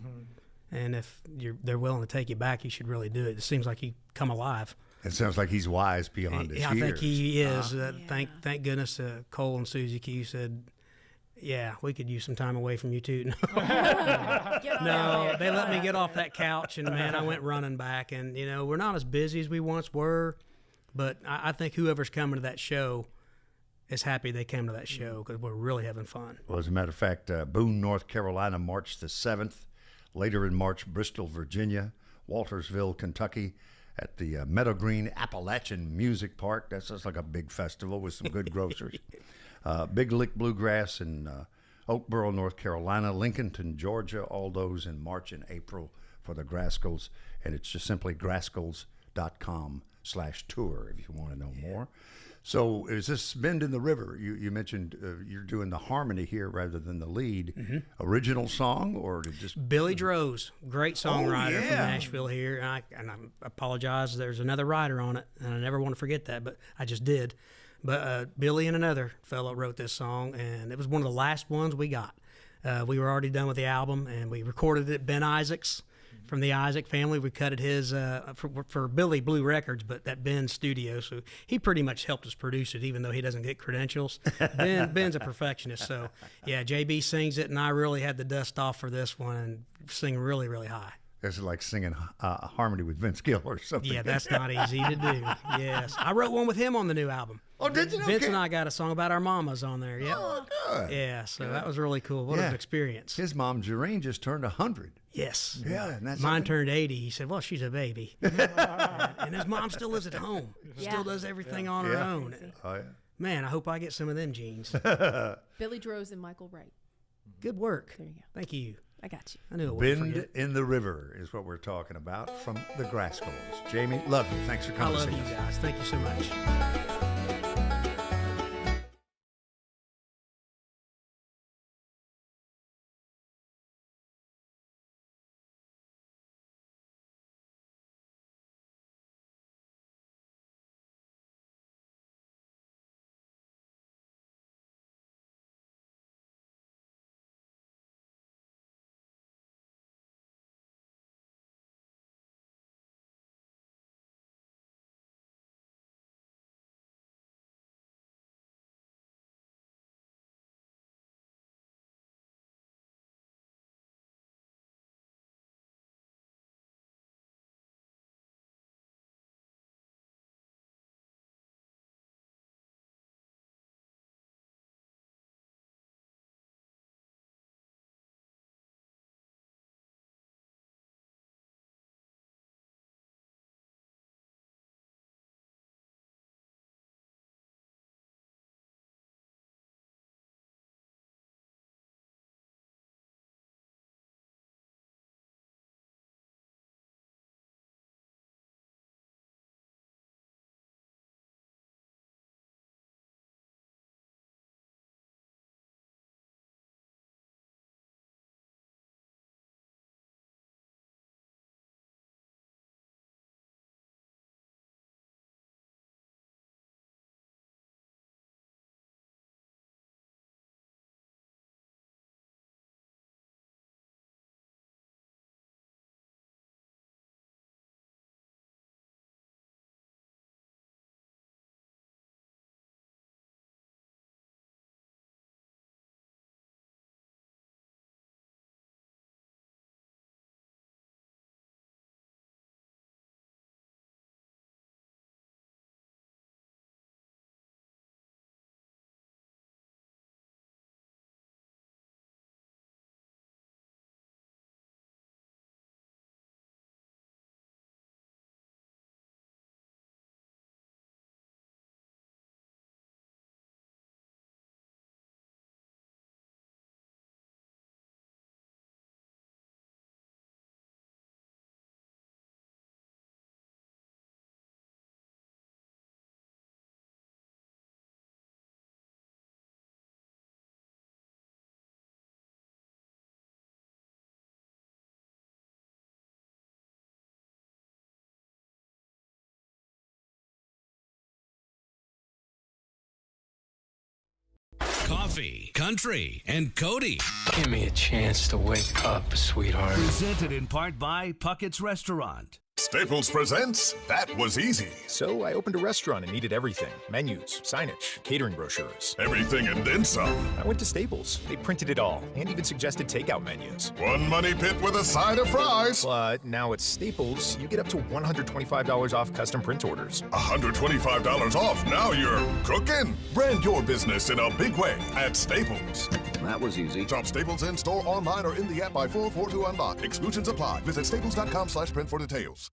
And if they're willing to take you back, you should really do it. It seems like you come alive. It sounds like he's wise beyond his years. I think he is. Thank goodness Cole and Susie Q said, yeah, we could use some time away from you too. No, they let me get off that couch, and man, I went running back. And, you know, we're not as busy as we once were, but I think whoever's coming to that show is happy they came to that show because we're really having fun. Well, as a matter of fact, Boone, North Carolina, March the 7th. Later in March, Bristol, Virginia, Waltersville, Kentucky, at the Meadow Green Appalachian Music Park. That's just like a big festival with some good groceries. Big Lick Bluegrass in Oakboro, North Carolina, Lincolnton, Georgia, all those in March and April for the Grascals. And it's just simply grascals.com/tour if you want to know more. So is this Bend in the River? You mentioned you're doing the harmony here rather than the lead. Original song or just Billy Droz, great songwriter from Nashville here. And I apologize, there's another writer on it, and I never want to forget that, but I just did. But Billy and another fellow wrote this song, and it was one of the last ones we got. We were already done with the album, and we recorded it at Ben Isaac's. From the Isaac family, we cut it his for Billy Blue Records, but at Ben's studio. So he pretty much helped us produce it, even though he doesn't get credentials. Ben's a perfectionist, so yeah. JB sings it, and I really had the dust off for this one and sing really, really high. It's like singing harmony with Vince Gill or something. Yeah, that's not easy to do. Yes, I wrote one with him on the new album. Oh, did you? Vince and I got a song about our mamas on there. Yeah. Oh, good. Yeah, so that was really cool. What an experience. His mom, Jareen, just turned 100. Yes. Yeah. And that's mine turned 80. He said, well, she's a baby. And his mom still lives at home. Still does everything on her own. Oh, yeah. Man, I hope I get some of them genes. Billy Droz and Michael Wright. Good work. There you go. Thank you. I got you. I knew it wasn't Bend in the River is what we're talking about from the Grascals. Jamie, love you. Thanks for coming. I love you guys. Thank you so much. Coffee, Country, and Cody. Give me a chance to wake up, sweetheart. Presented in part by Puckett's Restaurant. Staples presents That Was Easy. So I opened a restaurant and needed everything. Menus, signage, catering brochures. Everything and then some. I went to Staples. They printed it all and even suggested takeout menus. One money pit with a side of fries. But now at Staples, you get up to $125 off custom print orders. $125 off. Now you're cooking. Brand your business in a big way at Staples. That was easy. Shop Staples in store, online, or in the app by 4/4 to unlock. Exclusions apply. Visit staples.com/print for details.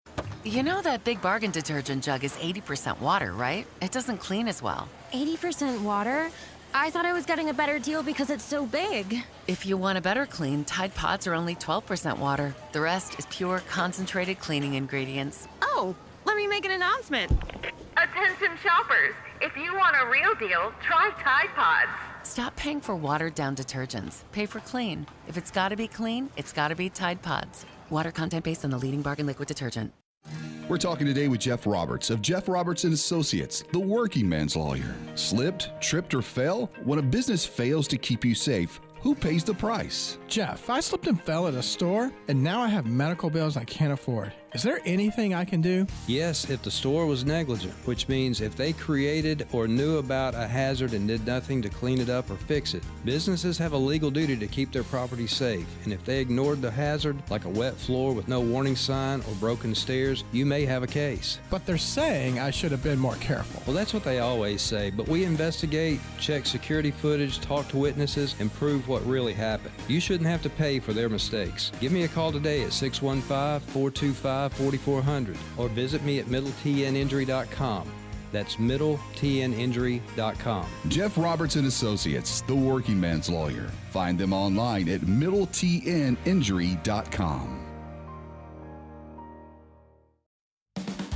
You know that Big Bargain detergent jug is 80% water, right? It doesn't clean as well. 80% water? I thought I was getting a better deal because it's so big. If you want a better clean, Tide Pods are only 12% water. The rest is pure, concentrated cleaning ingredients. Oh, let me make an announcement. Attention shoppers, if you want a real deal, try Tide Pods. Stop paying for watered-down detergents. Pay for clean. If it's gotta be clean, it's gotta be Tide Pods. Water content based on the leading bargain liquid detergent. We're talking today with Jeff Roberts of Jeff Roberts & Associates, the working man's lawyer. Slipped, tripped, or fell? When a business fails to keep you safe, who pays the price? Jeff, I slipped and fell at a store, and now I have medical bills I can't afford. Is there anything I can do? Yes, if the store was negligent, which means if they created or knew about a hazard and did nothing to clean it up or fix it. Businesses have a legal duty to keep their property safe, and if they ignored the hazard, like a wet floor with no warning sign or broken stairs, you may have a case. But they're saying I should have been more careful. Well, that's what they always say, but we investigate, check security footage, talk to witnesses, and prove what really happened. You shouldn't have to pay for their mistakes. Give me a call today at 615-425-4400 or visit me at middletninjury.com. That's middletninjury.com. Jeff Roberts & Associates, the working man's lawyer. Find them online at middletninjury.com.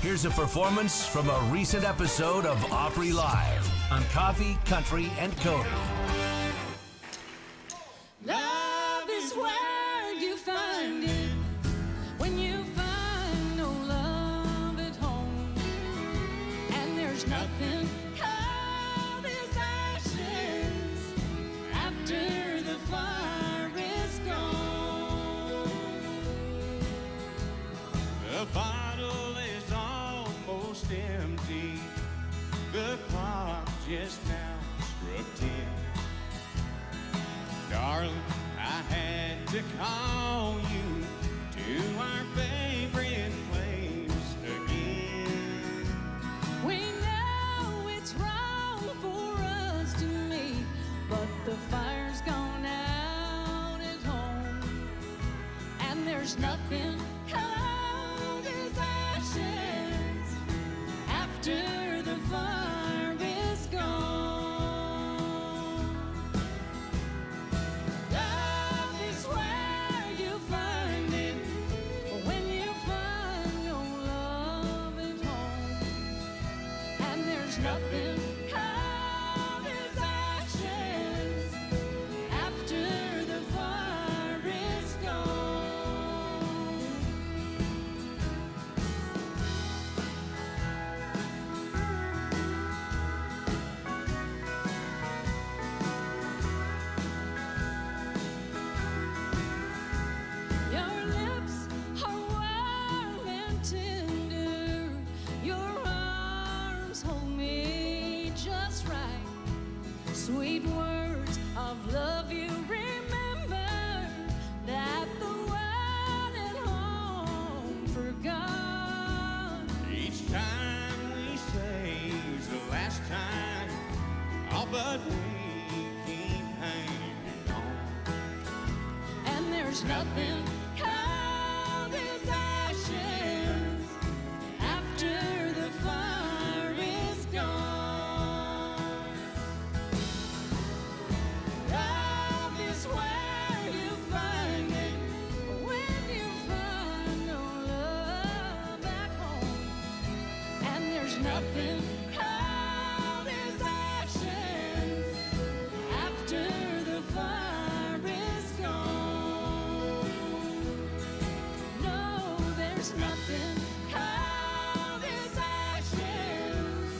Here's a performance from a recent episode of Opry Live on Coffee, Country, and Cody. Love is where you find it when you find no love at home, and there's nothing cold as ashes after the fire is gone. The bottle is almost empty. The clock just now struck 10. Darling, I had to call you to our favorite place again. We know it's wrong for us to meet, but the fire's gone out at home, and there's nothing cold as ashes after the fire is gone. Love is where you find it when you find no love at home, and there's nothing cold as ashes after the fire is gone. Your lips are warm and tender. Your arms hold me just right. Sweet words of love you remember that the world at home forgot. Each time we say it's the last time, oh, but we keep hanging on. And there's nothing cold as ashes after the fire is gone. Love is where you find it when you find no love at home, and there's nothing cold as ashes after the fire is gone. No, there's nothing cold as ashes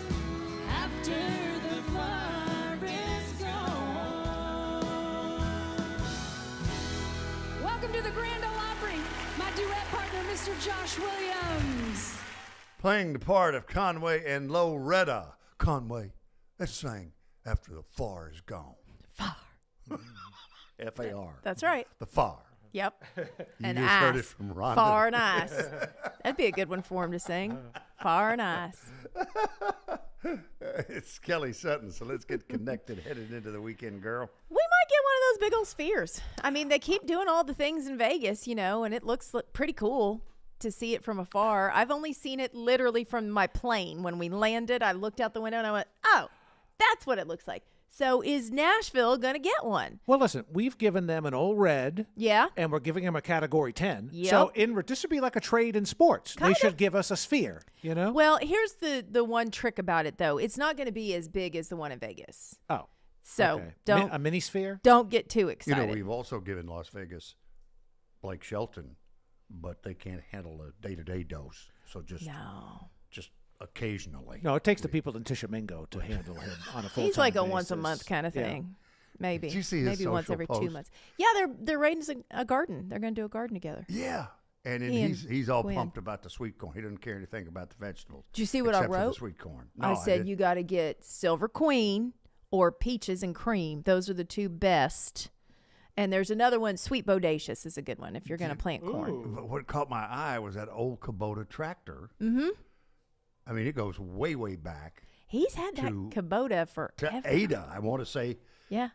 after the fire is gone. Mr. Josh Williams. Playing the part of Conway and Loretta. Conway, let's sing After the Far is Gone. Far. F-A-R. That's right. The Far. Yep. You And just ice. heard it from Rhonda. Far and ice. That'd be a good one for him to sing. Far and ice. It's Kelly Sutton, so let's get connected headed into the weekend, girl. We might get one of those big old spheres. I mean, they keep doing all the things in Vegas, you know, and it looks pretty cool to see it from afar. I've only seen it literally from my plane. When we landed, I looked out the window and I went, oh, that's what it looks like. So is Nashville going to get one? Well, listen, we've given them an old red. Yeah. And we're giving them a category 10. Yep. So this would be like a trade in sports. They should give us a sphere, you know? Well, here's the one trick about it, though. It's not going to be as big as the one in Vegas. Oh. So okay. don't. A mini sphere? Don't get too excited. You know, we've also given Las Vegas Blake Shelton, but they can't handle a day-to-day dose. So just occasionally. No, it takes the people in Tishomingo to handle him on a full-time He's like a basis. once a month kind of thing. Maybe. Did you see his Maybe once social every 2 post? months. Yeah, they're raising a garden. They're going to do a garden together. Yeah. And then he's all pumped about the sweet corn. He doesn't care anything about the vegetables. Did you see what I except for wrote? the sweet corn. No, I said you got to get Silver Queen or peaches and cream. Those are the two best. And there's another one, Sweet Bodacious is a good one if you're going to plant corn. But what caught my eye was that old Kubota tractor. Mm-hmm. I mean, it goes way, way back. He's had that Kubota forever. To Ada, I want to say. Yeah.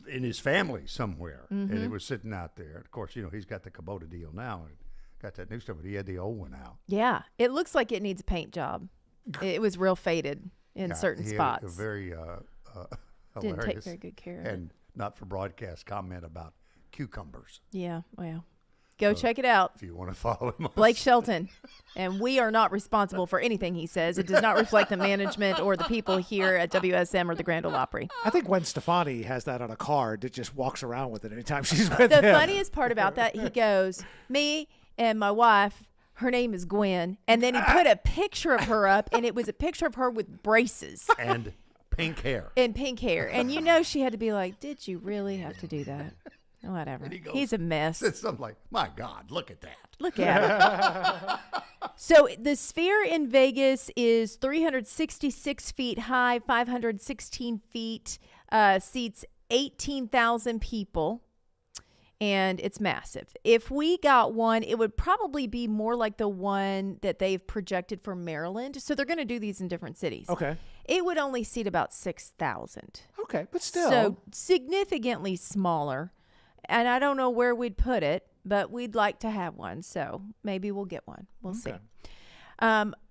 In his family somewhere. And Mhm. it was sitting out there. Of course, you know, he's got the Kubota deal now and got that new stuff, but he had the old one out. Yeah. It looks like it needs a paint job. It was real faded in Yeah, certain he had spots. a very Didn't take hilarious very good care of and not for broadcast comment about cucumbers. Yeah, well, go check it out. If you want to follow him on Blake Shelton. And we are not responsible for anything he says. It does not reflect the management or the people here at WSM or the Grand Ole Opry. I think Gwen Stefani has that on a card that just walks around with it anytime she's with The him. funniest part about that, he goes, me and my wife, her name is Gwen. And then he put a picture of her up, and it was a picture of her with braces. and pink hair. And pink hair. And you know she had to be like, did you really have to do that? Whatever. And he goes, He's a mess. Said something like, my God, look at that. Look at it. So the Sphere in Vegas is 366 feet high, 516 feet, seats 18,000 people, and it's massive. If we got one, it would probably be more like the one that they've projected for Maryland. So they're going to do these in different cities. Okay. It would only seat about 6,000. Okay, but still. So significantly smaller. And I don't know where we'd put it, but we'd like to have one. So maybe we'll get one. We'll see.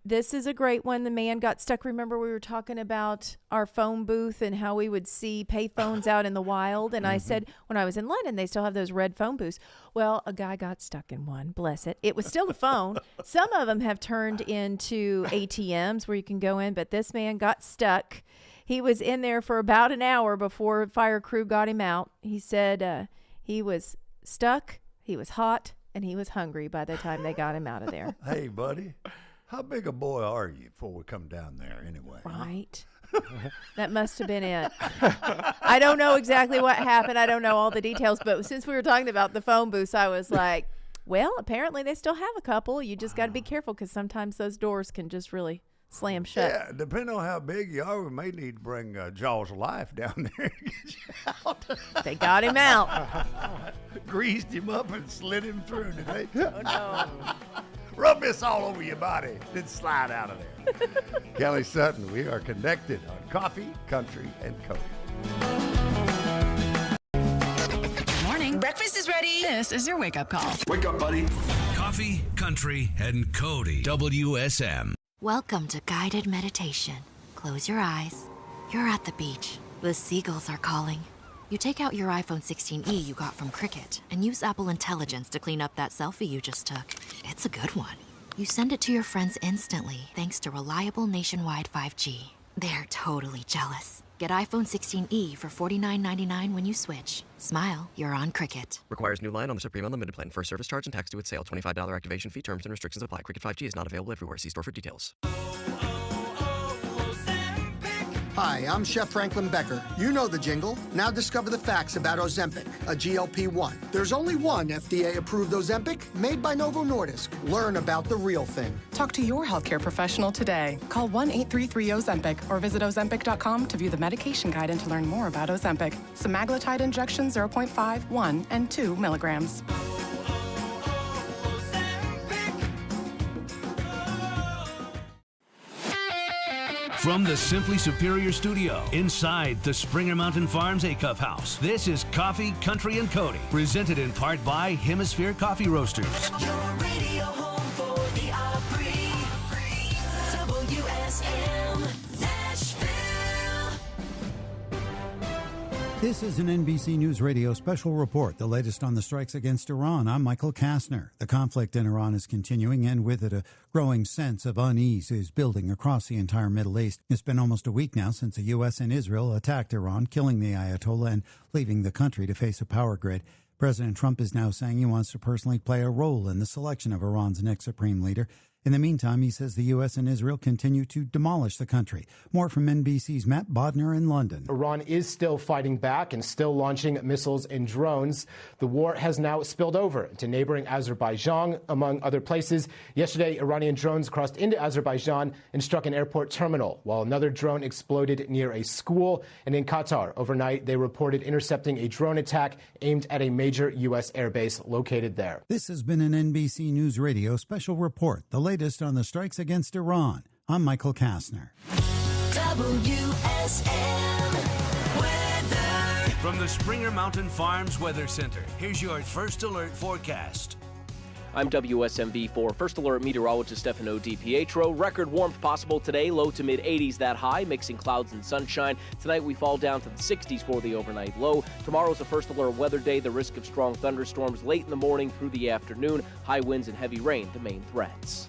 This is a great one. The man got stuck. Remember we were talking about our phone booth and how we would see pay phones out in the wild. And I said, when I was in London, they still have those red phone booths. Well, a guy got stuck in one. Bless it. It was still a phone. Some of them have turned into ATMs where you can go in, but this man got stuck. He was in there for about an hour before fire crew got him out. He said he was stuck, he was hot, and he was hungry by the time they got him out of there. Hey, buddy, how big a boy are you before we come down there anyway? Right. That must have been it. I don't know exactly what happened. I don't know all the details, but since we were talking about the phone booths, I was like, well, apparently they still have a couple. You just got to be careful because sometimes those doors can just really slam shut. Yeah, depending on how big you are, we may need to bring Jaws of Life down there to get you out. They got him out. Greased him up and slid him through today. Oh, no. Rub this all over your body, then slide out of there. Kelly Sutton, we are connected on Coffee, Country, and Cody. Morning. Breakfast is ready. This is your wake-up call. Wake up, buddy. Coffee, Country, and Cody. WSM. Welcome to guided meditation. Close your eyes. You're at the beach. The seagulls are calling. You take out your iPhone 16e you got from Cricket and use Apple Intelligence to clean up that selfie you just took. It's a good one. You send it to your friends instantly thanks to reliable nationwide 5G. They're totally jealous. Get iPhone 16e for $49.99 when you switch. Smile, you're on Cricket. Requires new line on the Supreme Unlimited plan. First service charge and tax due at sale. $25 activation fee. Terms and restrictions apply. Cricket 5G is not available everywhere. See store for details. Hi, I'm Chef Franklin Becker. You know the jingle. Now discover the facts about Ozempic, a GLP-1. There's only one FDA-approved Ozempic made by Novo Nordisk. Learn about the real thing. Talk to your healthcare professional today. Call 1-833-OZEMPIC or visit Ozempic.com to view the medication guide and to learn more about Ozempic. Semaglutide injection 0.5, 1, and 2 milligrams. From the Simply Superior Studio, inside the Springer Mountain Farms Acuff House, this is Coffee, Country, and Cody, presented in part by Hemisphere Coffee Roasters. Your radio home for the Opry. WSM Nashville. This is an NBC News Radio special report, the latest on the strikes against Iran. I'm Michael Kastner. The conflict in Iran is continuing, and with it a growing sense of unease is building across the entire Middle East. It's been almost a week now since the U.S. and Israel attacked Iran, killing the Ayatollah and leaving the country to face a power grid. President Trump is now saying he wants to personally play a role in the selection of Iran's next supreme leader. In the meantime, he says the U.S. and Israel continue to demolish the country. More from NBC's Matt Bodner in London. Iran is still fighting back and still launching missiles and drones. The war has now spilled over to neighboring Azerbaijan, among other places. Yesterday, Iranian drones crossed into Azerbaijan and struck an airport terminal, while another drone exploded near a school. And in Qatar, overnight, they reported intercepting a drone attack aimed at a major U.S. airbase located there. This has been an NBC News Radio special report, the latest on the strikes against Iran. I'm Michael Kastner. WSM weather. From the Springer Mountain Farms Weather Center, here's your first alert forecast. I'm WSMV4 First Alert Meteorologist Stefano DiPietro. Record warmth possible today, low to mid-80s that high, mixing clouds and sunshine. Tonight we fall down to the 60s for the overnight low. Tomorrow's a First Alert weather day, the risk of strong thunderstorms late in the morning through the afternoon. High winds and heavy rain, the main threats.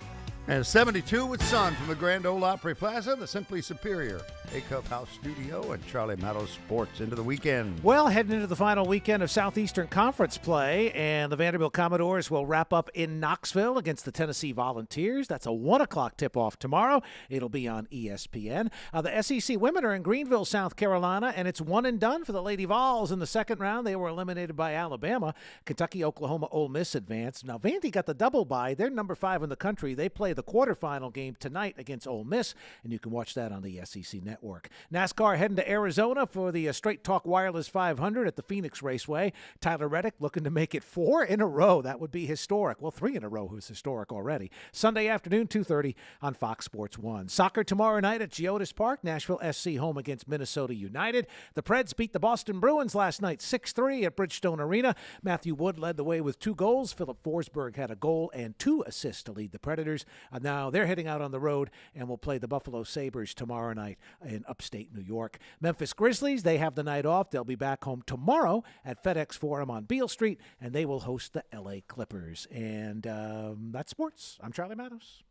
And 72 with sun from the Grand Ole Opry Plaza, the Simply Superior Acuff House Studio, and Charlie Maddow's Sports into the weekend. Well, heading into the final weekend of Southeastern Conference play, and the Vanderbilt Commodores will wrap up in Knoxville against the Tennessee Volunteers. That's a 1 o'clock tip-off tomorrow. It'll be on ESPN. The SEC women are in Greenville, South Carolina, and it's one and done for the Lady Vols in the second round. They were eliminated by Alabama. Kentucky, Oklahoma, Ole Miss advanced. Now, Vandy got the double bye. They're number 5 in the country. They play the quarterfinal game tonight against Ole Miss, and you can watch that on the SEC Network. NASCAR heading to Arizona for the Straight Talk Wireless 500 at the Phoenix Raceway. Tyler Reddick looking to make it 4 in a row. That would be historic. Well, 3 in a row was historic already. Sunday afternoon, 2:30 on Fox Sports 1. Soccer tomorrow night at Geodis Park. Nashville SC home against Minnesota United. The Preds beat the Boston Bruins last night 6-3 at Bridgestone Arena. Matthew Wood led the way with 2 goals. Philip Forsberg had a goal and 2 assists to lead the Predators. Now they're heading out on the road and will play the Buffalo Sabres tomorrow night in upstate New York. Memphis Grizzlies, they have the night off. They'll be back home tomorrow at FedEx Forum on Beale Street, and they will host the LA Clippers. And that's sports. I'm Charlie Maddowes.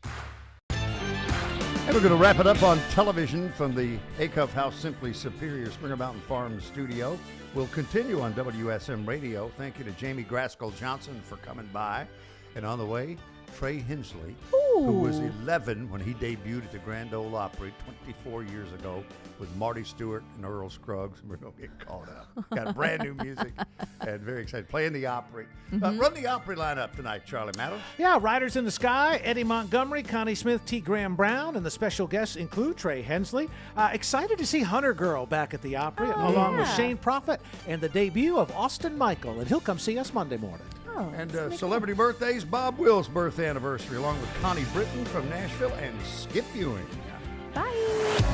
And we're going to wrap it up on television from the Acuff House Simply Superior Springer Mountain Farms studio. We'll continue on WSM Radio. Thank you to Jamie Grascal Johnson for coming by. And on the way, Trey Hensley, who was 11 when he debuted at the Grand Ole Opry 24 years ago with Marty Stewart and Earl Scruggs. We're going to get caught up. Got brand new music and very excited. Playing the Opry. Run the Opry lineup tonight, Charlie Maddowes. Yeah, Riders in the Sky, Eddie Montgomery, Connie Smith, T. Graham Brown, and the special guests include Trey Hensley. Excited to see Hunter Girl back at the Opry, along with Shane Prophet and the debut of Austin Michael, and he'll come see us Monday morning. And celebrity birthdays, Bob Will's birthday anniversary, along with Connie Britton from Nashville and Skip Ewing. Bye.